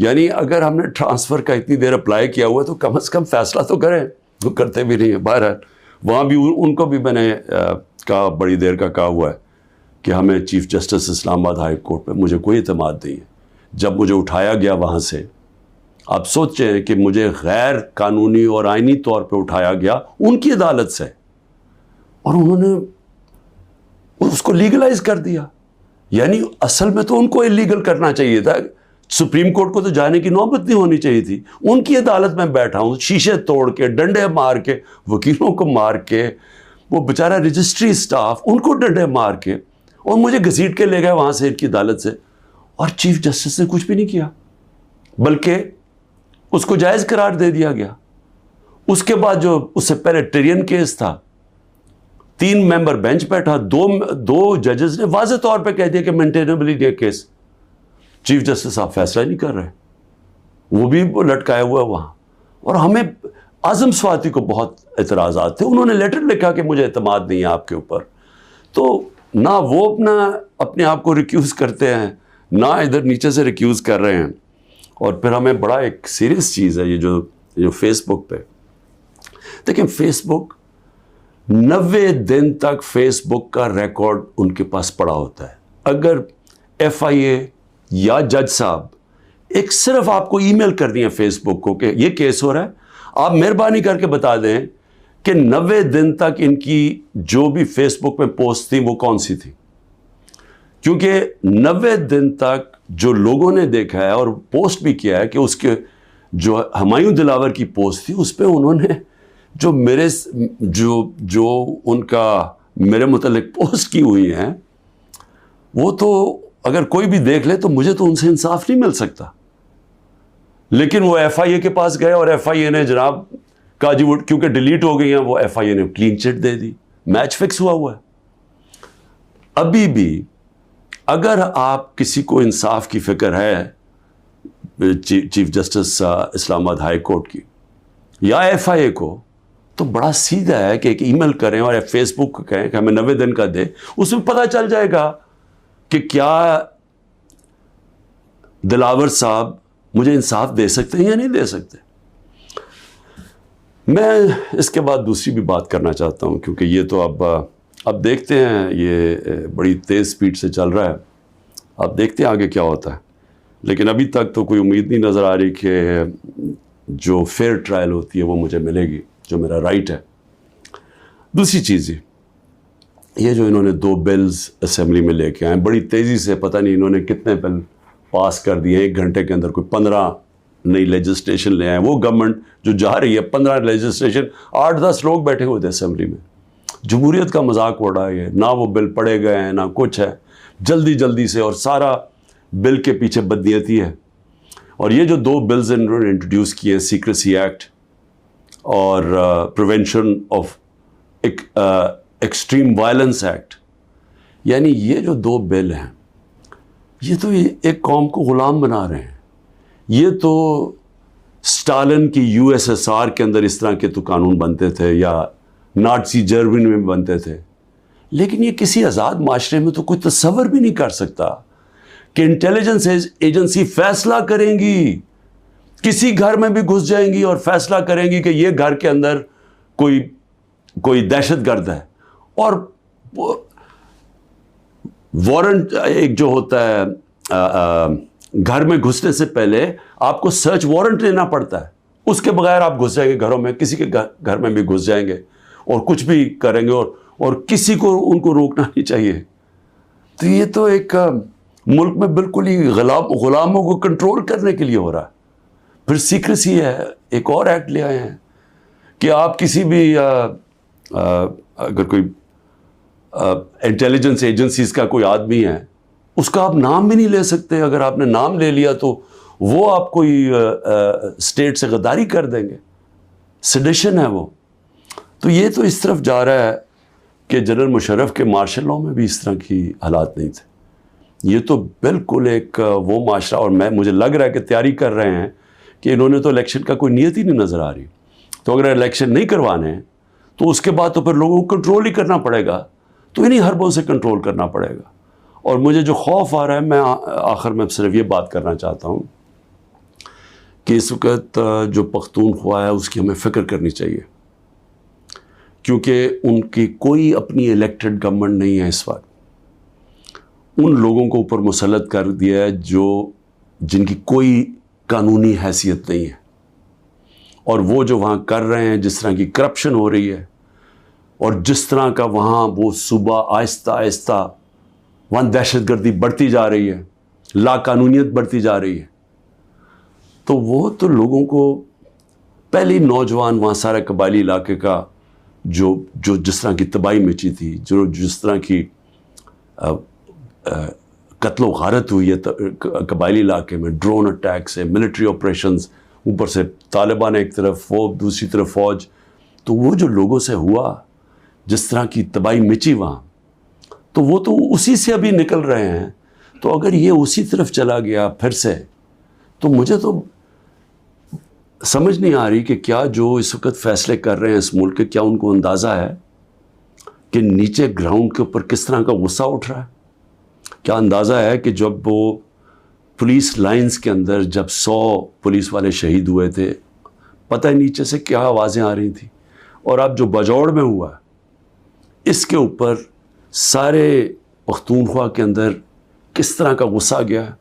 یعنی اگر ہم نے ٹرانسفر کا اتنی دیر اپلائی کیا ہوا تو کم از کم فیصلہ تو کریں، وہ کرتے بھی نہیں ہیں. بہرحال وہاں بھی ان کو بھی میں نے کہا، بڑی دیر کا کہا ہوا ہے کہ ہمیں چیف جسٹس اسلام آباد ہائی کورٹ پہ مجھے کوئی اعتماد نہیں ہے. جب مجھے اٹھایا گیا وہاں سے، آپ سوچیں کہ مجھے غیر قانونی اور آئینی طور پہ اٹھایا گیا ان کی عدالت سے، اور انہوں نے اس کو لیگلائز کر دیا. یعنی اصل میں تو ان کو اللیگل کرنا چاہیے تھا، سپریم کورٹ کو تو جانے کی نوبت نہیں ہونی چاہیے تھی. ان کی عدالت میں بیٹھا ہوں، شیشے توڑ کے، ڈنڈے مار کے، وکیلوں کو مار کے، وہ بیچارہ رجسٹری اسٹاف ان کو ڈنڈے مار کے، اور مجھے گھسیٹ کے لے گئے وہاں سے ان کی عدالت سے. اور چیف جسٹس نے کچھ بھی نہیں کیا، بلکہ اس کو جائز قرار دے دیا گیا. اس کے بعد جو اس سے پہلے ٹرین کیس تھا، 3 ممبر بینچ بیٹھا، دو ججز نے واضح طور پہ کہہ دیا کہ مینٹینیبل یہ کیس. چیف جسٹس صاحب فیصلہ نہیں کر رہے، وہ بھی لٹکایا ہوا ہے وہاں. اور ہمیں اعظم سواتی کو بہت اعتراضات تھے. انہوں نے لیٹر لکھا کہ مجھے اعتماد نہیں ہے آپ کے اوپر. تو نہ وہ اپنے آپ کو ریکیوز کرتے ہیں، نہ ادھر نیچے سے ریکیوز کر رہے ہیں. اور پھر ہمیں بڑا ایک سیریس چیز ہے یہ جو فیس بک پہ دیکھیں، فیس بک 90 دن تک فیس بک کا ریکارڈ ان کے پاس پڑا ہوتا ہے. اگر FIA یا جج صاحب ایک صرف آپ کو ای میل کر دیں فیس بک کو کہ یہ کیس ہو رہا ہے، آپ مہربانی کر کے بتا دیں کہ 90 دن تک ان کی جو بھی فیس بک میں پوسٹ تھی وہ کون سی تھی. کیونکہ 90 دن تک جو لوگوں نے دیکھا ہے اور پوسٹ بھی کیا ہے کہ اس کے جو ہمایوں دلاور کی پوسٹ تھی، اس پہ انہوں نے جو ان کا میرے متعلق پوسٹ کی ہوئی ہیں، وہ تو اگر کوئی بھی دیکھ لے تو مجھے تو ان سے انصاف نہیں مل سکتا. لیکن وہ FIA کے پاس گئے اور FIA نے جناب کہا جی وہ کیونکہ ڈیلیٹ ہو گئی ہیں، وہ FIA نے کلین چٹ دے دی. میچ فکس ہوا ہے. ابھی بھی اگر آپ کسی کو انصاف کی فکر ہے چیف جسٹس اسلام آباد ہائی کورٹ کی یا FIA کو، تو بڑا سیدھا ہے کہ ایک ای میل کریں اور فیس بک کو کہیں کہ ہمیں 90 دن کا دے. اس میں پتہ چل جائے گا کہ کیا دلاور صاحب مجھے انصاف دے سکتے ہیں یا نہیں دے سکتے. میں اس کے بعد دوسری بھی بات کرنا چاہتا ہوں، کیونکہ یہ تو اب دیکھتے ہیں، یہ بڑی تیز سپیڈ سے چل رہا ہے. اب دیکھتے ہیں آگے کیا ہوتا ہے. لیکن ابھی تک تو کوئی امید نہیں نظر آ رہی کہ جو فیئر ٹرائل ہوتی ہے وہ مجھے ملے گی، جو میرا رائٹ ہے. دوسری چیز یہ جو انہوں نے 2 بلز اسمبلی میں لے کے آئے بڑی تیزی سے، پتہ نہیں انہوں نے کتنے بل پاس کر دیے 1 گھنٹے کے اندر، کوئی 15 نئی لیجسلیشن لے آئے. وہ گورنمنٹ جو جا رہی ہے 15 لیجسلیشن، 8-10 لوگ بیٹھے ہوئے تھے اسمبلی میں. جمہوریت کا مذاق اڑا ہے. نہ وہ بل پڑے گئے ہیں نہ کچھ ہے، جلدی سے، اور سارا بل کے پیچھے بدنیتی ہے. اور یہ جو 2 بلز انہوں نے انٹروڈیوس کیے، سیکریسی ایکٹ اور prevention of extreme violence act, یعنی یہ جو 2 بل ہیں یہ تو ایک قوم کو غلام بنا رہے ہیں. یہ تو اسٹالن کی USSR کے اندر اس طرح کے تو قانون بنتے تھے، یا نازی جرمنی میں بنتے تھے. لیکن یہ کسی آزاد معاشرے میں تو کوئی تصور بھی نہیں کر سکتا کہ انٹیلیجنس ایجنسی فیصلہ کریں گی، کسی گھر میں بھی گھس جائیں گی اور فیصلہ کریں گی کہ یہ گھر کے اندر کوئی دہشت گرد ہے. اور وارنٹ ایک جو ہوتا ہے گھر میں گھسنے سے پہلے آپ کو سرچ وارنٹ لینا پڑتا ہے. اس کے بغیر آپ گھس جائیں گے گھروں میں، کسی کے گھر میں بھی گھس جائیں گے اور کچھ بھی کریں گے، اور کسی کو ان کو روکنا نہیں چاہیے. تو یہ تو ایک ملک میں بالکل ہی غلاموں کو کنٹرول کرنے کے لیے ہو رہا ہے. پھر سیکریسی ہے، ایک اور ایکٹ لے آئے ہیں کہ آپ کسی بھی اگر کوئی انٹیلیجنس ایجنسیز کا کوئی آدمی ہے، اس کا آپ نام بھی نہیں لے سکتے. اگر آپ نے نام لے لیا تو وہ آپ کوئی اسٹیٹ سے غداری کر دیں گے، سیڈیشن ہے وہ. تو یہ تو اس طرف جا رہا ہے کہ جنرل مشرف کے مارشل لاء میں بھی اس طرح کی حالات نہیں تھے. یہ تو بالکل ایک وہ معاشرہ، اور مجھے لگ رہا ہے کہ تیاری کر رہے ہیں کہ انہوں نے تو الیکشن کا کوئی نیت ہی نہیں نظر آ رہی. تو اگر الیکشن نہیں کروانے تو اس کے بعد تو پھر لوگوں کو کنٹرول ہی کرنا پڑے گا. تو انہیں حربوں سے کنٹرول کرنا پڑے گا. اور مجھے جو خوف آ رہا ہے، میں آخر میں صرف یہ بات کرنا چاہتا ہوں کہ اس وقت جو پختونخوا ہے اس کی ہمیں فکر کرنی چاہیے، کیونکہ ان کی کوئی اپنی الیکٹڈ گورنمنٹ نہیں ہے اس وقت. ان لوگوں کو اوپر مسلط کر دیا ہے جن کی کوئی قانونی حیثیت نہیں ہے، اور وہ جو وہاں کر رہے ہیں، جس طرح کی کرپشن ہو رہی ہے اور جس طرح کا وہاں وہ صوبہ آہستہ آہستہ وہاں دہشت گردی بڑھتی جا رہی ہے، لا قانونیت بڑھتی جا رہی ہے، تو وہ تو لوگوں کو پہلی نوجوان وہاں سارے قبائلی علاقے کا جو جس طرح کی تباہی مچی تھی، جس طرح کی قتل و غارت ہوئی ہے قبائلی علاقے میں، ڈرون اٹیک سے، ملٹری آپریشنز، اوپر سے طالبان ایک طرف، وہ دوسری طرف فوج، تو وہ جو لوگوں سے ہوا، جس طرح کی تباہی مچی وہاں، تو وہ تو اسی سے ابھی نکل رہے ہیں. تو اگر یہ اسی طرف چلا گیا پھر سے، تو مجھے تو سمجھ نہیں آ رہی کہ کیا جو اس وقت فیصلے کر رہے ہیں اس ملک کے، کیا ان کو اندازہ ہے کہ نیچے گراؤنڈ کے اوپر کس طرح کا غصہ اٹھ رہا ہے؟ کیا اندازہ ہے کہ جب وہ پولیس لائنز کے اندر جب 100 پولیس والے شہید ہوئے تھے، پتہ ہے نیچے سے کیا آوازیں آ رہی تھیں؟ اور اب جو بجوڑ میں ہوا اس کے اوپر سارے پختونخوا کے اندر کس طرح کا غصہ گیا ہے؟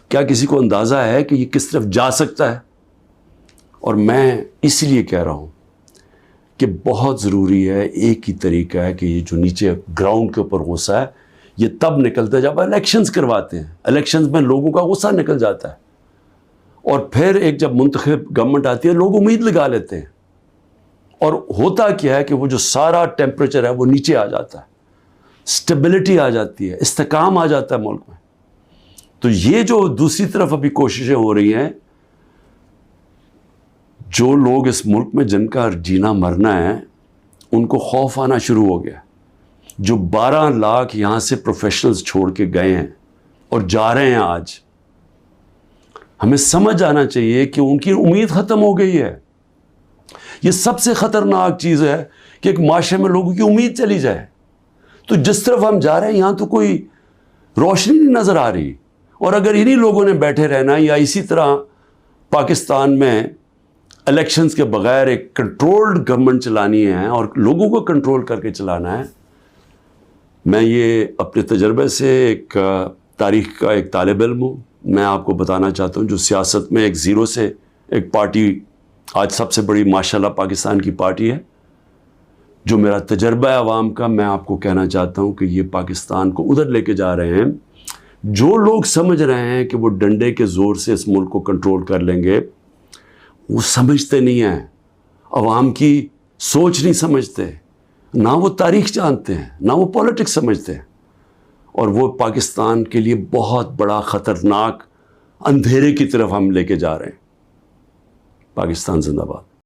کیا کسی کو اندازہ ہے کہ یہ کس طرف جا سکتا ہے؟ اور میں اس لیے کہہ رہا ہوں کہ بہت ضروری ہے، ایک ہی طریقہ ہے کہ یہ جو نیچے گراؤنڈ کے اوپر غصہ ہے یہ تب نکلتا ہے جب الیکشنز کرواتے ہیں. الیکشنز میں لوگوں کا غصہ نکل جاتا ہے، اور پھر ایک جب منتخب گورنمنٹ آتی ہے لوگ امید لگا لیتے ہیں، اور ہوتا کیا ہے کہ وہ جو سارا ٹیمپریچر ہے وہ نیچے آ جاتا ہے، سٹیبلٹی آ جاتی ہے، استحکام آ جاتا ہے ملک میں. تو یہ جو دوسری طرف ابھی کوششیں ہو رہی ہیں، جو لوگ اس ملک میں جن کا جینا مرنا ہے ان کو خوف آنا شروع ہو گیا. جو 12 لاکھ یہاں سے پروفیشنلز چھوڑ کے گئے ہیں اور جا رہے ہیں آج، ہمیں سمجھ آنا چاہیے کہ ان کی امید ختم ہو گئی ہے. یہ سب سے خطرناک چیز ہے کہ ایک معاشرے میں لوگوں کی امید چلی جائے. تو جس طرف ہم جا رہے ہیں یہاں تو کوئی روشنی نہیں نظر آ رہی، اور اگر انہی لوگوں نے بیٹھے رہنا یا اسی طرح پاکستان میں الیکشنز کے بغیر ایک کنٹرولڈ گورنمنٹ چلانی ہے اور لوگوں کو کنٹرول کر کے چلانا ہے. میں یہ اپنے تجربے سے ایک تاریخ کا ایک طالب علم ہوں، میں آپ کو بتانا چاہتا ہوں جو سیاست میں ایک زیرو سے ایک پارٹی آج سب سے بڑی ماشاءاللہ پاکستان کی پارٹی ہے، جو میرا تجربہ ہے عوام کا، میں آپ کو کہنا چاہتا ہوں کہ یہ پاکستان کو ادھر لے کے جا رہے ہیں. جو لوگ سمجھ رہے ہیں کہ وہ ڈنڈے کے زور سے اس ملک کو کنٹرول کر لیں گے، وہ سمجھتے نہیں ہیں، عوام کی سوچ نہیں سمجھتے، نہ وہ تاریخ جانتے ہیں، نہ وہ پولیٹکس سمجھتے ہیں، اور وہ پاکستان کے لیے بہت بڑا خطرناک اندھیرے کی طرف ہم لے کے جا رہے ہیں. پاکستان زندہ باد.